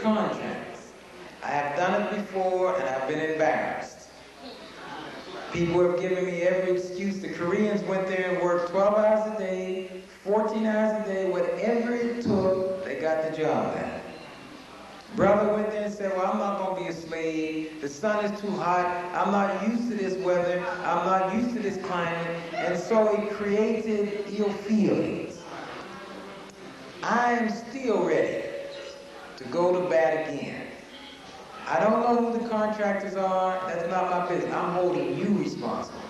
contracts. I have done it before and I've been embarrassed. People have given me every excuse. The Koreans went there and worked 12 hours a day, 14 hours a day, whatever it took, they got the job done. Brother went there and said, well, I'm not going to be a slave. The sun is too hot. I'm not used to this weather. I'm not used to this climate. And so it created ill feelings. I am still ready to go to bat again. I don't know who the contractors are. That's not my business. I'm holding you responsible.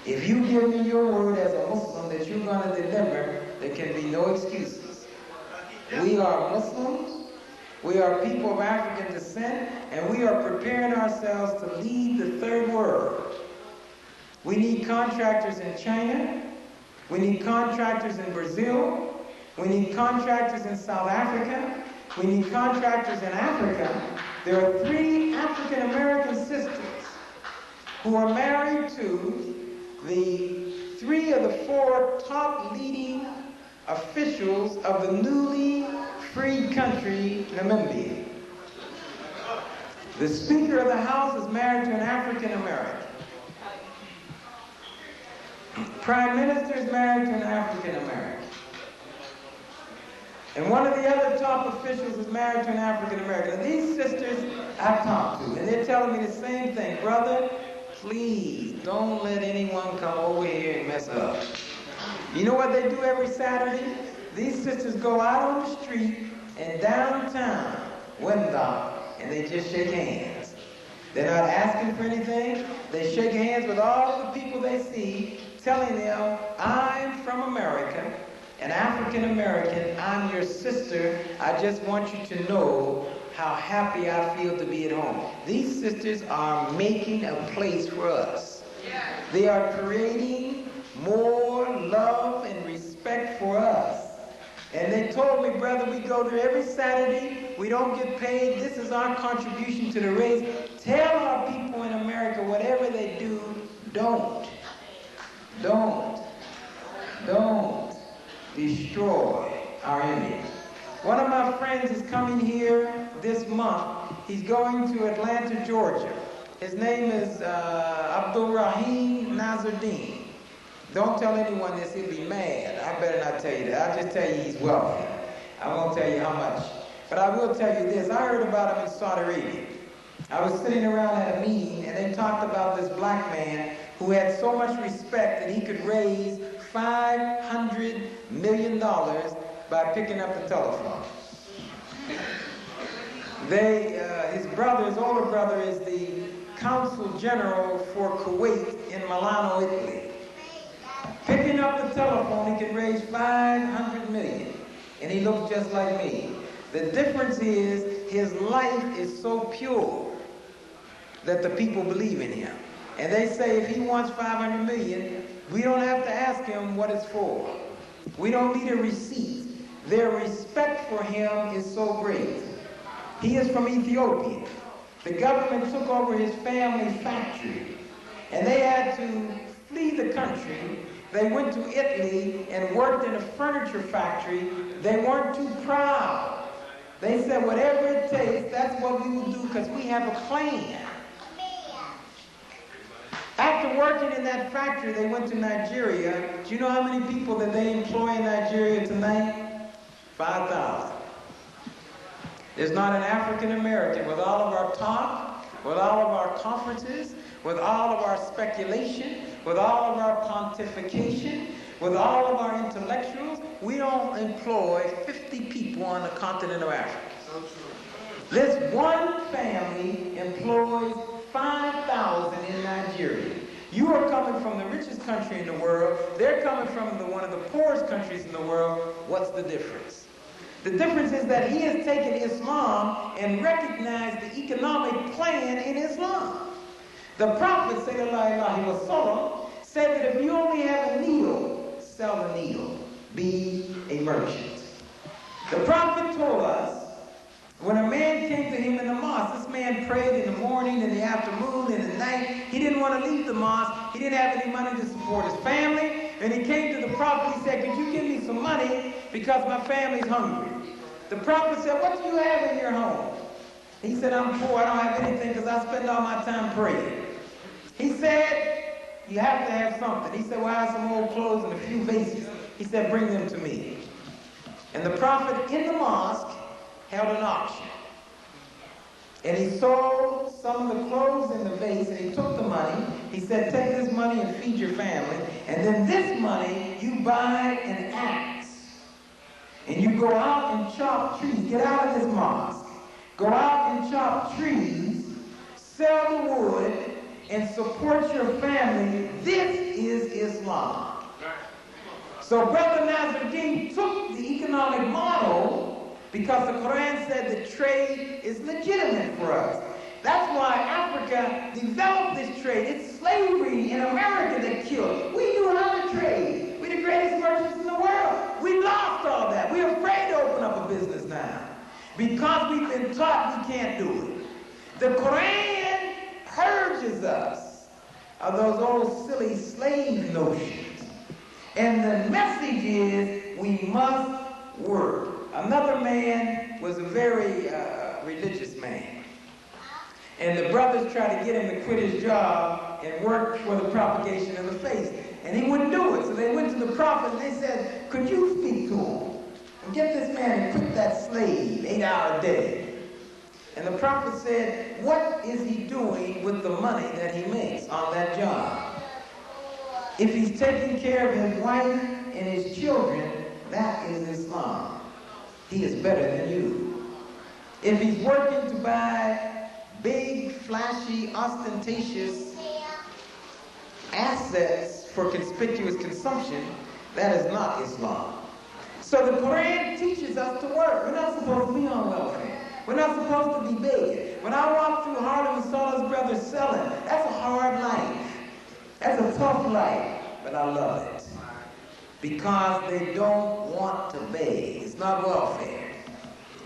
If you give me your word as a Muslim that you're going to deliver, there can be no excuses. We are Muslims. We are people of African descent, and we are preparing ourselves to lead the third world. We need contractors in China. We need contractors in Brazil. We need contractors in South Africa. We need contractors in Africa. There are 3 African American sisters who are married to the 3 of the 4 top leading officials of the newly freed country, Namibia. The Speaker of the House is married to an African American. Prime Minister is married to an African American. And one of the other top officials is married to an African American. And these sisters I've talked to, and they're telling me the same thing. Brother, please don't let anyone come over here and mess up. You know what they do every Saturday? These sisters go out on the street and downtown, Wendell, and they just shake hands. They're not asking for anything. They shake hands with all of the people they see, telling them, I'm from America, an African American, I'm your sister. I just want you to know how happy I feel to be at home. These sisters are making a place for us. They are creating more love and respect for us. And they told me, brother, we go there every Saturday. We don't get paid. This is our contribution to the race. Tell our people in America, whatever they do, don't destroy our image. One of my friends is coming here this month. He's going to Atlanta, Georgia. His name is Abdullah Nazardine. Don't tell anyone this, he'll be mad. I better not tell you that. I'll just tell you he's wealthy. I won't tell you how much. But I will tell you this. I heard about him in Saudi Arabia. I was sitting around at a meeting, and they talked about this black man who had so much respect that he could raise $500 million by picking up the telephone. His older brother is the consul general for Kuwait in Milano, Italy. Picking up the telephone, he could raise $500 million, and he looks just like me. The difference is his life is so pure that the people believe in him. And they say if he wants $500 million, we don't have to ask him what it's for. We don't need a receipt. Their respect for him is so great. He is from Ethiopia. The government took over his family factory, and they had to flee the country. They went to Italy and worked in a furniture factory. They weren't too proud. They said, whatever it takes, that's what we will do because we have a plan. After working in that factory, they went to Nigeria. Do you know how many people that they employ in Nigeria tonight? 5,000. There's not an African American with all of our talk, with all of our conferences, with all of our speculation, with all of our pontification, with all of our intellectuals. We don't employ 50 people on the continent of Africa. This one family employs 5,000 in Nigeria. You are coming from the richest country in the world. They're coming from one of the poorest countries in the world. What's the difference? The difference is that he has taken Islam and recognized the economic plan in Islam. The Prophet ﷺ said that if you only have a needle, sell the needle. Be a merchant. The Prophet told us when a man came to him in the mosque, this man prayed in the morning, in the afternoon, in the night. He didn't want to leave the mosque. He didn't have any money to support his family. And he came to the Prophet. He said, could you give me some money because my family's hungry? The prophet said, what do you have in your home? He said, I'm poor, I don't have anything because I spend all my time praying. He said, you have to have something. He said, well, I have some old clothes and a few vases. He said, bring them to me. And the prophet in the mosque held an auction. And he sold some of the clothes in the vase, and he took the money. He said, take this money and feed your family. And then this money, you buy an axe. And you go out and chop trees. Get out of this mosque. Go out and chop trees, sell the wood, and support your family. This is Islam. So Brother Nasruddin took the economic model because the Quran said that trade is legitimate for us. That's why Africa developed this trade. It's slavery in America that killed. We knew how to trade. We're the greatest merchants in the world. We lost all that. We're afraid to open up a business now because we've been taught we can't do it. The Quran purges us of those old silly slave notions. And the message is we must work. Another man was a very religious man. And the brothers tried to get him to quit his job and work for the propagation of the faith. And he wouldn't do it. So they went to the prophet and they said, could you speak to him? And get this man to quit that slave 8 hour a day. And the prophet said, what is he doing with the money that he makes on that job? If he's taking care of his wife and his children, that is Islam. He is better than you. If he's working to buy big, flashy, ostentatious assets for conspicuous consumption, that is not Islam. So the Quran teaches us to work. We're not supposed to be on welfare. We're not supposed to be begging. When I walked through Harlem and saw those brothers selling, that's a hard life. That's a tough life, but I love it. Because they don't want to beg. It's not welfare.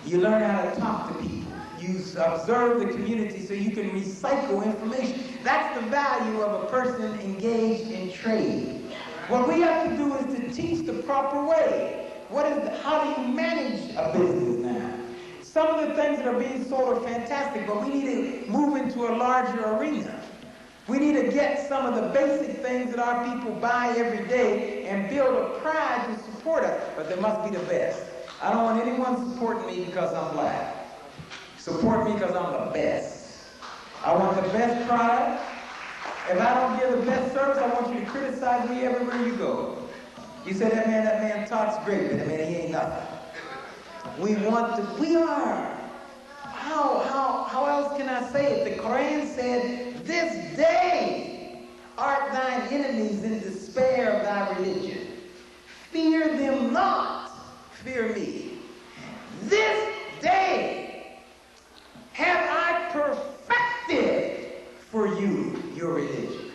You learn how to talk to people. You observe the community so you can recycle information. That's the value of a person engaged in trade. What we have to do is to teach the proper way. How do you manage a business now? Some of the things that are being sold are fantastic, but we need to move into a larger arena. We need to get some of the basic things that our people buy every day and build a pride to support us. But there must be the best. I don't want anyone supporting me because I'm black. Support me because I'm the best. I want the best product. If I don't give the best service, I want you to criticize me everywhere you go. You say that man talks great, but he ain't nothing. We are. How else can I say it? The Quran said, this day art thine enemies in despair of thy religion. Fear them not, fear me. This day have I perfected for you your religion.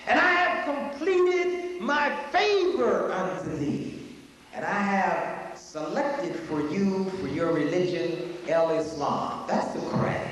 And I have completed my favor unto thee. And I have selected for you, for your religion, El-Islam. That's the Quran.